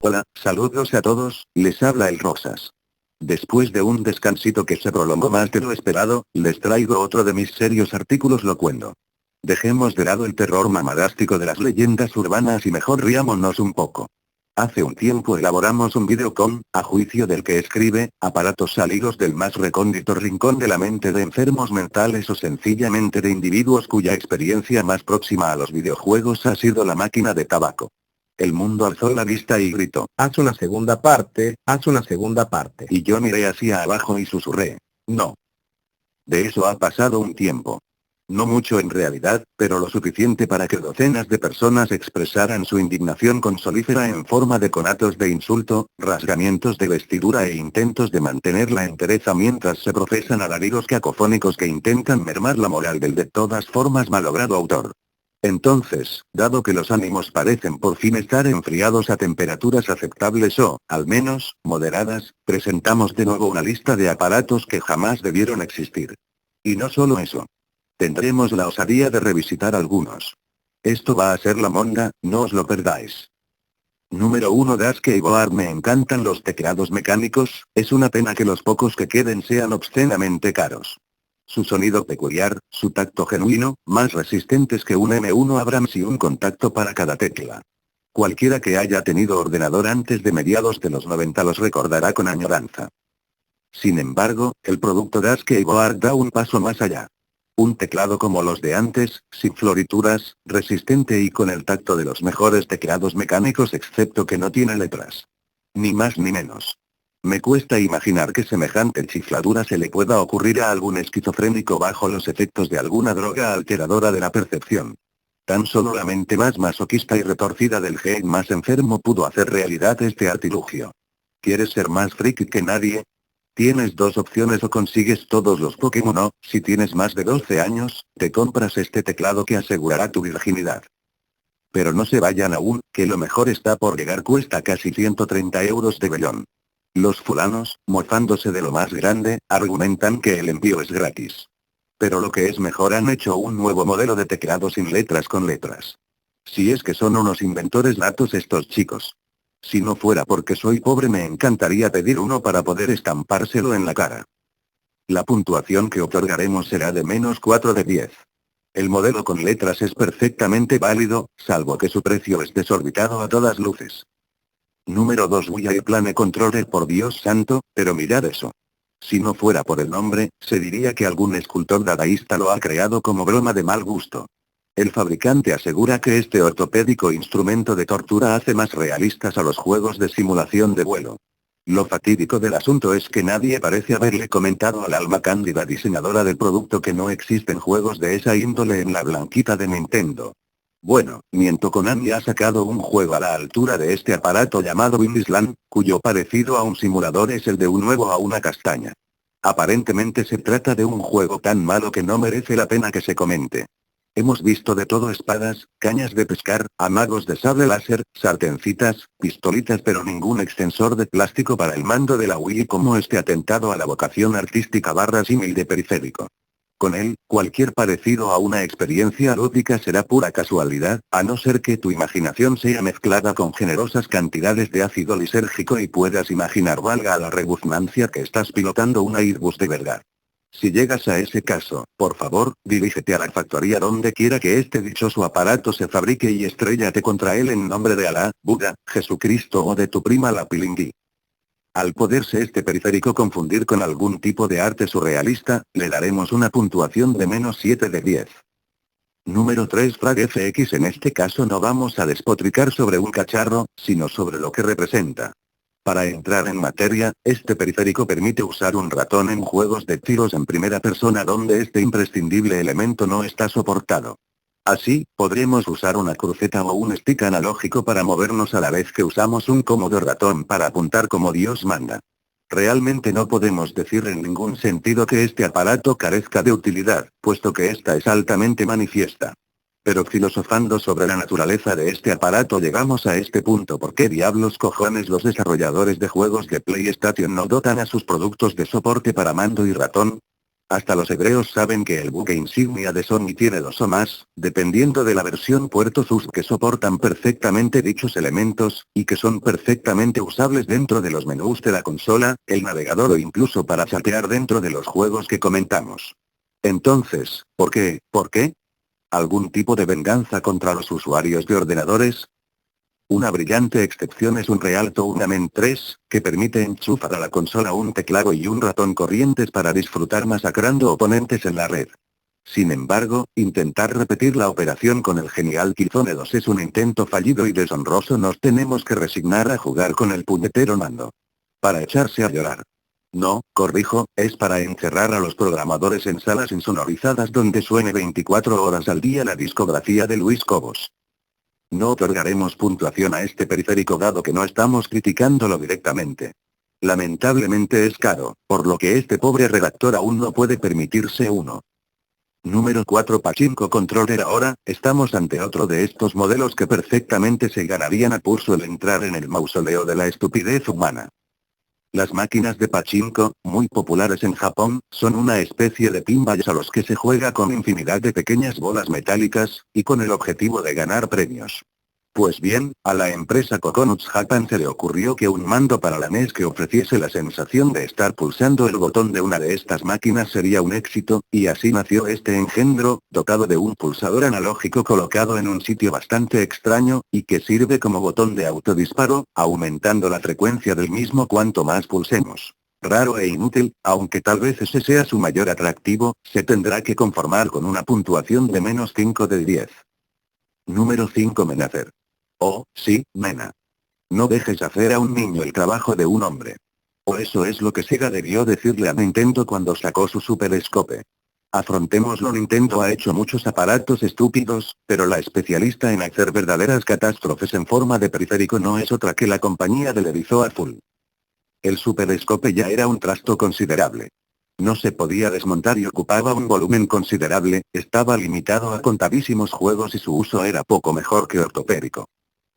Hola, saludos a todos, les habla el Rosas. Después de un descansito que se prolongó más de lo esperado, les traigo otro de mis serios artículos locuendo. Dejemos de lado el terror mamadástico de las leyendas urbanas y mejor riámonos un poco. Hace un tiempo elaboramos un video con, a juicio del que escribe, aparatos salidos del más recóndito rincón de la mente de enfermos mentales o sencillamente de individuos cuya experiencia más próxima a los videojuegos ha sido la máquina de tabaco. El mundo alzó la vista y gritó, Haz una segunda parte, haz una segunda parte. y yo miré hacia abajo y susurré, no. De eso ha pasado un tiempo. No mucho en realidad, pero lo suficiente para que docenas de personas expresaran su indignación consolífera en forma de conatos de insulto, rasgamientos de vestidura e intentos de mantener la entereza mientras se profesan alaridos cacofónicos que intentan mermar la moral del de todas formas malogrado autor. Entonces, dado que los ánimos parecen por fin estar enfriados a temperaturas aceptables o, al menos, moderadas, presentamos de nuevo una lista de aparatos que jamás debieron existir. Y no solo eso. Tendremos la osadía de revisitar algunos. Esto va a ser la monda, no os lo perdáis. Número 1 Dash Keyboard. Me encantan los teclados mecánicos, es una pena que los pocos que queden sean obscenamente caros. Su sonido peculiar, su tacto genuino, más resistentes que un M1 Abrams y un contacto para cada tecla. Cualquiera que haya tenido ordenador antes de mediados de los 90 los recordará con añoranza. Sin embargo, el producto Dash Keyboard da un paso más allá. Un teclado como los de antes, sin florituras, resistente y con el tacto de los mejores teclados mecánicos excepto que no tiene letras. Ni más ni menos. Me cuesta imaginar que semejante chifladura se le pueda ocurrir a algún esquizofrénico bajo los efectos de alguna droga alteradora de la percepción. Tan solo la mente más masoquista y retorcida del gen más enfermo pudo hacer realidad este artilugio. ¿Quieres ser más friki que nadie? Tienes dos opciones: o consigues todos los Pokémon o, si tienes más de 12 años, te compras este teclado que asegurará tu virginidad. Pero no se vayan aún, que lo mejor está por llegar. Cuesta casi 130 euros de vellón. Los fulanos, mofándose de lo más grande, argumentan que el envío es gratis. Pero lo que es mejor, han hecho un nuevo modelo de teclado sin letras con letras. Si es que son unos inventores natos estos chicos. Si no fuera porque soy pobre me encantaría pedir uno para poder estampárselo en la cara. La puntuación que otorgaremos será de -4 de 10. El modelo con letras es perfectamente válido, salvo que su precio es desorbitado a todas luces. Número 2 Wii Plane Controller. Por Dios santo, pero mirad eso. Si no fuera por el nombre, se diría que algún escultor dadaísta lo ha creado como broma de mal gusto. El fabricante asegura que este ortopédico instrumento de tortura hace más realistas a los juegos de simulación de vuelo. Lo fatídico del asunto es que nadie parece haberle comentado al alma cándida diseñadora del producto que no existen juegos de esa índole en la blanquita de Nintendo. Bueno, miento. Konami ha sacado un juego a la altura de este aparato llamado Windsland, cuyo parecido a un simulador es el de un huevo a una castaña. Aparentemente se trata de un juego tan malo que no merece la pena que se comente. Hemos visto de todo: espadas, cañas de pescar, amagos de sable láser, sartencitas, pistolitas, pero ningún extensor de plástico para el mando de la Wii como este atentado a la vocación artística / símil de periférico. Con él, cualquier parecido a una experiencia lúdica será pura casualidad, a no ser que tu imaginación sea mezclada con generosas cantidades de ácido lisérgico y puedas imaginar, valga la redundancia, que estás pilotando un Airbus de verdad. Si llegas a ese caso, por favor, dirígete a la factoría donde quiera que este dichoso aparato se fabrique y estréllate contra él en nombre de Alá, Buda, Jesucristo o de tu prima la Pilingui. Al poderse este periférico confundir con algún tipo de arte surrealista, le daremos una puntuación de -7 de 10. Número 3 Frag FX. En este caso no vamos a despotricar sobre un cacharro, sino sobre lo que representa. Para entrar en materia, este periférico permite usar un ratón en juegos de tiros en primera persona donde este imprescindible elemento no está soportado. Así, podremos usar una cruceta o un stick analógico para movernos a la vez que usamos un cómodo ratón para apuntar como Dios manda. Realmente no podemos decir en ningún sentido que este aparato carezca de utilidad, puesto que esta es altamente manifiesta. Pero filosofando sobre la naturaleza de este aparato llegamos a este punto: ¿por qué diablos cojones los desarrolladores de juegos de PlayStation no dotan a sus productos de soporte para mando y ratón? Hasta los hebreos saben que el buque insignia de Sony tiene 2 o más, dependiendo de la versión puertos USB que soportan perfectamente dichos elementos, y que son perfectamente usables dentro de los menús de la consola, el navegador o incluso para chatear dentro de los juegos que comentamos. Entonces, ¿por qué? ¿Por qué? ¿Algún tipo de venganza contra los usuarios de ordenadores? Una brillante excepción es un Real Tournament 3, que permite enchufar a la consola un teclado y un ratón corrientes para disfrutar masacrando oponentes en la red. Sin embargo, intentar repetir la operación con el genial Killzone 2 es un intento fallido y deshonroso. Nos tenemos que resignar a jugar con el puñetero mando. Para echarse a llorar. No, corrijo, es para encerrar a los programadores en salas insonorizadas donde suene 24 horas al día la discografía de Luis Cobos. No otorgaremos puntuación a este periférico dado que no estamos criticándolo directamente. Lamentablemente es caro, por lo que este pobre redactor aún no puede permitirse uno. Número 4 Pachinko Controller. Ahora, estamos ante otro de estos modelos que perfectamente se ganarían a pulso el entrar en el mausoleo de la estupidez humana. Las máquinas de pachinko, muy populares en Japón, son una especie de pinballs a los que se juega con infinidad de pequeñas bolas metálicas, y con el objetivo de ganar premios. Pues bien, a la empresa Coconuts Japan se le ocurrió que un mando para la NES que ofreciese la sensación de estar pulsando el botón de una de estas máquinas sería un éxito, y así nació este engendro, dotado de un pulsador analógico colocado en un sitio bastante extraño, y que sirve como botón de autodisparo, aumentando la frecuencia del mismo cuanto más pulsemos. Raro e inútil, aunque tal vez ese sea su mayor atractivo, se tendrá que conformar con una puntuación de -5 de 10. Número 5 Menacer. Oh, sí, Mena. No dejes hacer a un niño el trabajo de un hombre. O eso es lo que Sega debió decirle a Nintendo cuando sacó su Super Scope. Afrontémoslo, Nintendo ha hecho muchos aparatos estúpidos, pero la especialista en hacer verdaderas catástrofes en forma de periférico no es otra que la compañía del erizo azul. El Super Scope ya era un trasto considerable. No se podía desmontar y ocupaba un volumen considerable, estaba limitado a contadísimos juegos y su uso era poco mejor que ortopédico.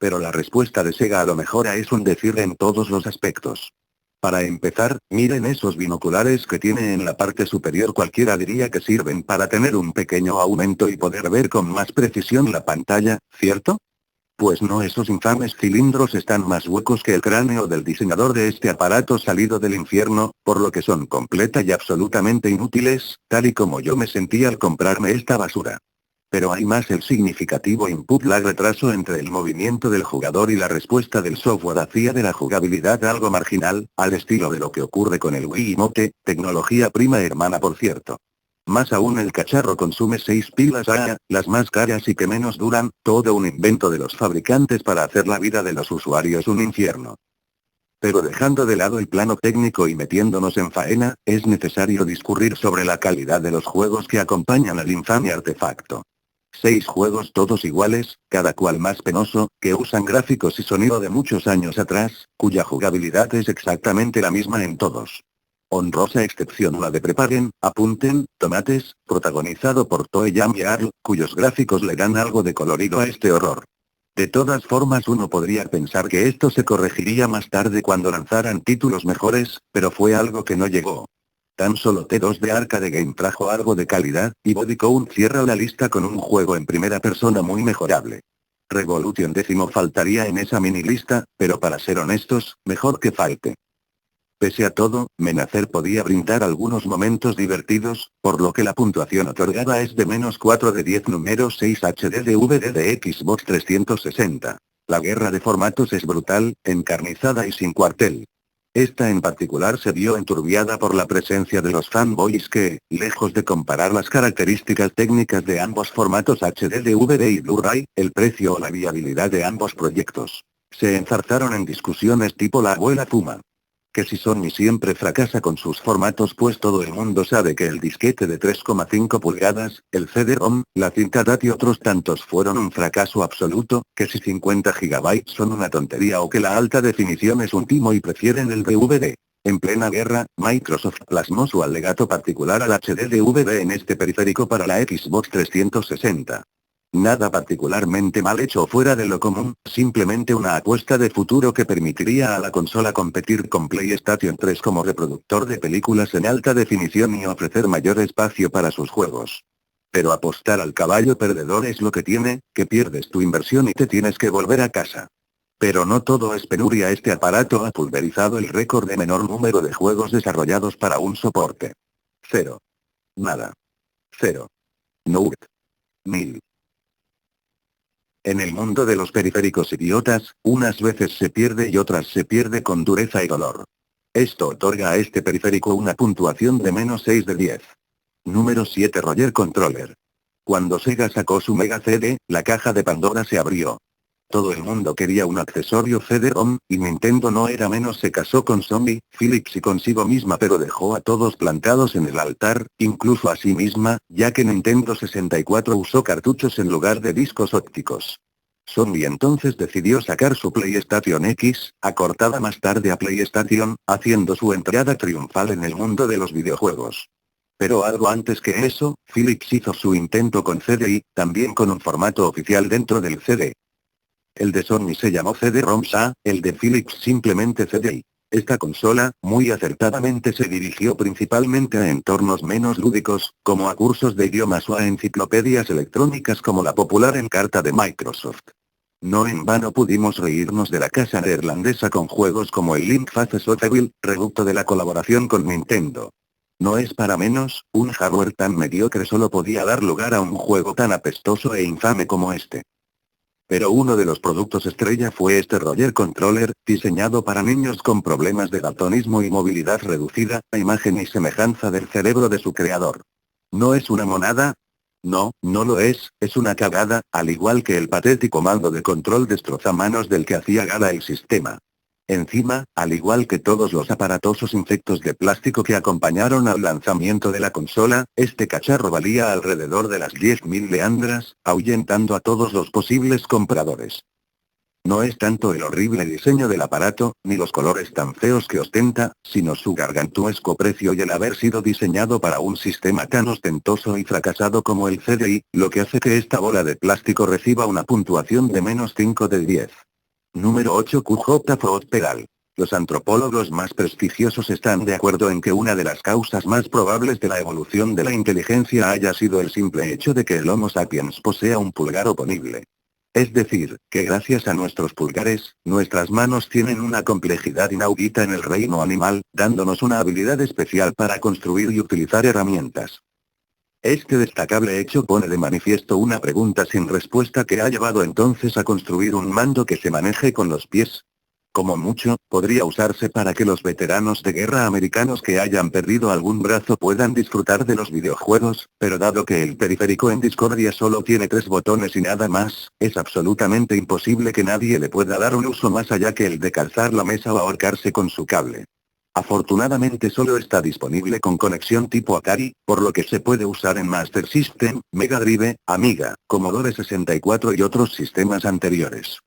Pero la respuesta de Sega a lo mejora es un decir en todos los aspectos. Para empezar, miren esos binoculares que tiene en la parte superior. Cualquiera diría que sirven para tener un pequeño aumento y poder ver con más precisión la pantalla, ¿cierto? Pues no, esos infames cilindros están más huecos que el cráneo del diseñador de este aparato salido del infierno, por lo que son completa y absolutamente inútiles, tal y como yo me sentí al comprarme esta basura. Pero hay más: el significativo input lag, retraso entre el movimiento del jugador y la respuesta del software, hacía de la jugabilidad algo marginal, al estilo de lo que ocurre con el Wiimote, tecnología prima hermana por cierto. Más aún, el cacharro consume 6 pilas las más caras y que menos duran, todo un invento de los fabricantes para hacer la vida de los usuarios un infierno. Pero dejando de lado el plano técnico y metiéndonos en faena, es necesario discurrir sobre la calidad de los juegos que acompañan al infame artefacto. 6 juegos todos iguales, cada cual más penoso, que usan gráficos y sonido de muchos años atrás, cuya jugabilidad es exactamente la misma en todos. Honrosa excepción la de Preparen, Apunten, Tomates, protagonizado por Toe Jam y Arl, cuyos gráficos le dan algo de colorido a este horror. De todas formas, uno podría pensar que esto se corregiría más tarde cuando lanzaran títulos mejores, pero fue algo que no llegó. Tan solo T2 de Arcade Game trajo algo de calidad, y Bodycount cierra la lista con un juego en primera persona muy mejorable. Revolution 10 faltaría en esa mini lista, pero para ser honestos, mejor que falte. Pese a todo, Menacer podía brindar algunos momentos divertidos, por lo que la puntuación otorgada es de -4 de 10. Número 6 HD DVD de Xbox 360. La guerra de formatos es brutal, encarnizada y sin cuartel. Esta en particular se vio enturbiada por la presencia de los fanboys que, lejos de comparar las características técnicas de ambos formatos HD DVD y Blu-ray, el precio o la viabilidad de ambos proyectos, se enzarzaron en discusiones tipo la abuela fuma. Que si Sony siempre fracasa con sus formatos, pues todo el mundo sabe que el disquete de 3,5 pulgadas, el CD-ROM, la cinta DAT y otros tantos fueron un fracaso absoluto, que si 50 GB son una tontería o que la alta definición es un timo y prefieren el DVD. En plena guerra, Microsoft plasmó su alegato particular al HD DVD en este periférico para la Xbox 360. Nada particularmente mal hecho o fuera de lo común, simplemente una apuesta de futuro que permitiría a la consola competir con PlayStation 3 como reproductor de películas en alta definición y ofrecer mayor espacio para sus juegos. Pero apostar al caballo perdedor es lo que tiene, que pierdes tu inversión y te tienes que volver a casa. Pero no todo es penuria, este aparato ha pulverizado el récord de menor número de juegos desarrollados para un soporte. 0. Nada. 0. Nerd. 1000. En el mundo de los periféricos idiotas, unas veces se pierde y otras se pierde con dureza y dolor. Esto otorga a este periférico una puntuación de -6 de 10. Número 7. Roger Controller. Cuando Sega sacó su Mega CD, la caja de Pandora se abrió. Todo el mundo quería un accesorio CD-ROM, y Nintendo no era menos. Se casó con Sony, Philips y consigo misma, pero dejó a todos plantados en el altar, incluso a sí misma, ya que Nintendo 64 usó cartuchos en lugar de discos ópticos. Sony entonces decidió sacar su PlayStation X, acortada más tarde a PlayStation, haciendo su entrada triunfal en el mundo de los videojuegos. Pero algo antes que eso, Philips hizo su intento con CDI, también con un formato oficial dentro del CD. El de Sony se llamó CD-ROM-SA, el de Philips simplemente CDI. Esta consola, muy acertadamente, se dirigió principalmente a entornos menos lúdicos, como a cursos de idiomas o a enciclopedias electrónicas como la popular Encarta de Microsoft. No en vano pudimos reírnos de la casa neerlandesa con juegos como el Link Faces of Evil, producto de la colaboración con Nintendo. No es para menos, un hardware tan mediocre solo podía dar lugar a un juego tan apestoso e infame como este. Pero uno de los productos estrella fue este Roger Controller, diseñado para niños con problemas de daltonismo y movilidad reducida, a imagen y semejanza del cerebro de su creador. ¿No es una monada? No, no lo es una cagada, al igual que el patético mando de control destrozamanos del que hacía gala el sistema. Encima, al igual que todos los aparatosos insectos de plástico que acompañaron al lanzamiento de la consola, este cacharro valía alrededor de las 10.000 leandras, ahuyentando a todos los posibles compradores. No es tanto el horrible diseño del aparato, ni los colores tan feos que ostenta, sino su gargantuesco precio y el haber sido diseñado para un sistema tan ostentoso y fracasado como el CDI, lo que hace que esta bola de plástico reciba una puntuación de -5 de 10. Número 8. QJ Foot Pedal. Los antropólogos más prestigiosos están de acuerdo en que una de las causas más probables de la evolución de la inteligencia haya sido el simple hecho de que el Homo sapiens posea un pulgar oponible. Es decir, que gracias a nuestros pulgares, nuestras manos tienen una complejidad inaudita en el reino animal, dándonos una habilidad especial para construir y utilizar herramientas. Este destacable hecho pone de manifiesto una pregunta sin respuesta que ha llevado entonces a construir un mando que se maneje con los pies. Como mucho, podría usarse para que los veteranos de guerra americanos que hayan perdido algún brazo puedan disfrutar de los videojuegos, pero dado que el periférico en discordia solo tiene 3 botones y nada más, es absolutamente imposible que nadie le pueda dar un uso más allá que el de calzar la mesa o ahorcarse con su cable. Afortunadamente solo está disponible con conexión tipo Atari, por lo que se puede usar en Master System, Mega Drive, Amiga, Commodore 64 y otros sistemas anteriores.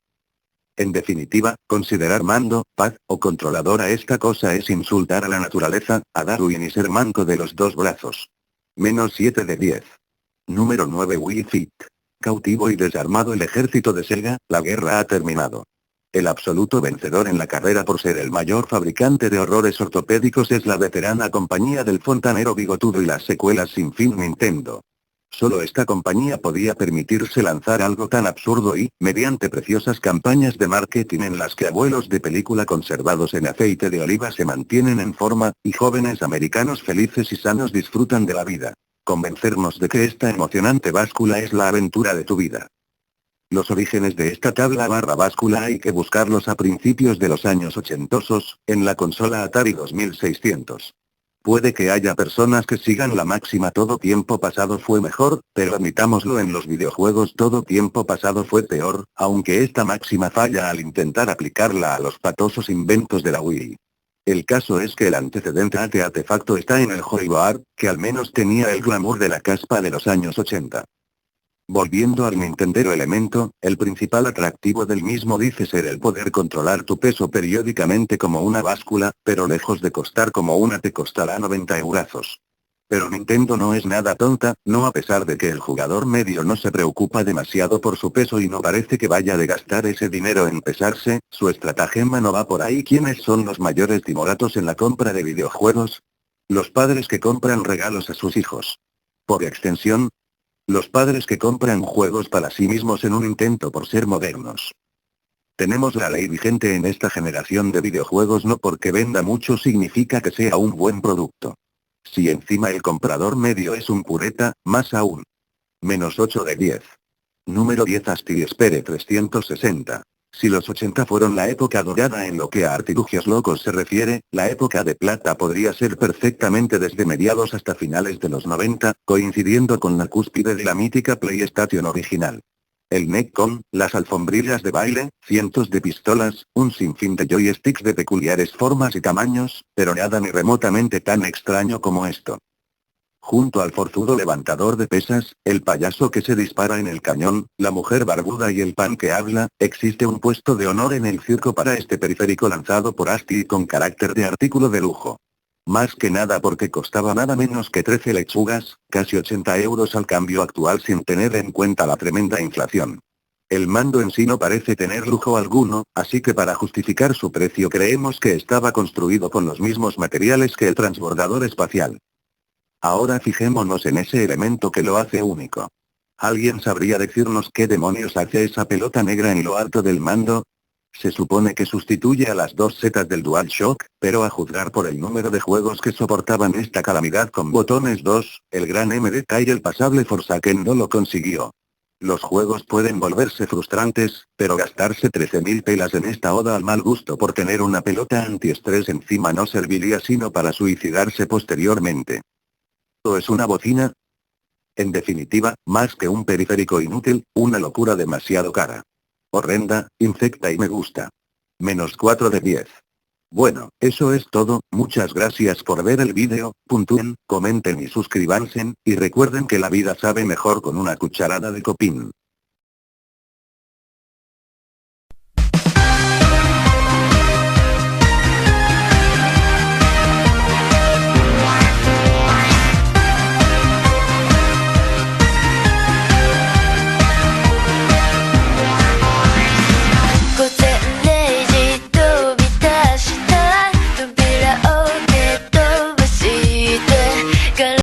En definitiva, considerar mando, pad, o controlador a esta cosa es insultar a la naturaleza, a Darwin y ser manco de los 2 brazos. -7 de 10. Número 9. Wii Fit. Cautivo y desarmado el ejército de Sega, la guerra ha terminado. El absoluto vencedor en la carrera por ser el mayor fabricante de horrores ortopédicos es la veterana compañía del fontanero bigotudo y las secuelas sin fin Nintendo. Solo esta compañía podía permitirse lanzar algo tan absurdo y, mediante preciosas campañas de marketing en las que abuelos de película conservados en aceite de oliva se mantienen en forma, y jóvenes americanos felices y sanos disfrutan de la vida. Convencernos de que esta emocionante báscula es la aventura de tu vida. Los orígenes de esta tabla barra báscula hay que buscarlos a principios de los años 80, en la consola Atari 2600. Puede que haya personas que sigan la máxima todo tiempo pasado fue mejor, pero admitámoslo, en los videojuegos todo tiempo pasado fue peor, aunque esta máxima falla al intentar aplicarla a los patosos inventos de la Wii. El caso es que el antecedente a este artefacto está en el Joyboard, que al menos tenía el glamour de la caspa de los años 80. Volviendo al Nintendero Elemento, el principal atractivo del mismo dice ser el poder controlar tu peso periódicamente como una báscula, pero lejos de costar como una te costará 90 eurazos. Pero Nintendo no es nada tonta, no a pesar de que el jugador medio no se preocupa demasiado por su peso y no parece que vaya de gastar ese dinero en pesarse, su estratagema no va por ahí. ¿Quiénes son los mayores timoratos en la compra de videojuegos? Los padres que compran regalos a sus hijos. Por extensión, los padres que compran juegos para sí mismos en un intento por ser modernos. Tenemos la ley vigente en esta generación de videojuegos: no porque venda mucho significa que sea un buen producto. Si encima el comprador medio es un pureta, más aún. Menos 8 de 10. Número 10 Astiespere 360. Si los 80 fueron la época dorada en lo que a artilugios locos se refiere, la época de plata podría ser perfectamente desde mediados hasta finales de los 90, coincidiendo con la cúspide de la mítica PlayStation original. El Netcom, las alfombrillas de baile, cientos de pistolas, un sinfín de joysticks de peculiares formas y tamaños, pero nada ni remotamente tan extraño como esto. Junto al forzudo levantador de pesas, el payaso que se dispara en el cañón, la mujer barbuda y el pan que habla, existe un puesto de honor en el circo para este periférico lanzado por ASCII y con carácter de artículo de lujo. Más que nada porque costaba nada menos que 13 lechugas, casi 80 euros al cambio actual sin tener en cuenta la tremenda inflación. El mando en sí no parece tener lujo alguno, así que para justificar su precio creemos que estaba construido con los mismos materiales que el transbordador espacial. Ahora fijémonos en ese elemento que lo hace único. ¿Alguien sabría decirnos qué demonios hace esa pelota negra en lo alto del mando? Se supone que sustituye a las dos setas del DualShock, pero a juzgar por el número de juegos que soportaban esta calamidad con botones 2, el gran MDK y el pasable Forsaken no lo consiguió. Los juegos pueden volverse frustrantes, pero gastarse 13.000 pelas en esta oda al mal gusto por tener una pelota antiestrés encima no serviría sino para suicidarse posteriormente. ¿O es una bocina? En definitiva, más que un periférico inútil, una locura demasiado cara. Horrenda, infecta y me gusta. Menos 4 de 10. Bueno, eso es todo, muchas gracias por ver el vídeo, puntúen, comenten y suscríbanse, y recuerden que la vida sabe mejor con una cucharada de copín.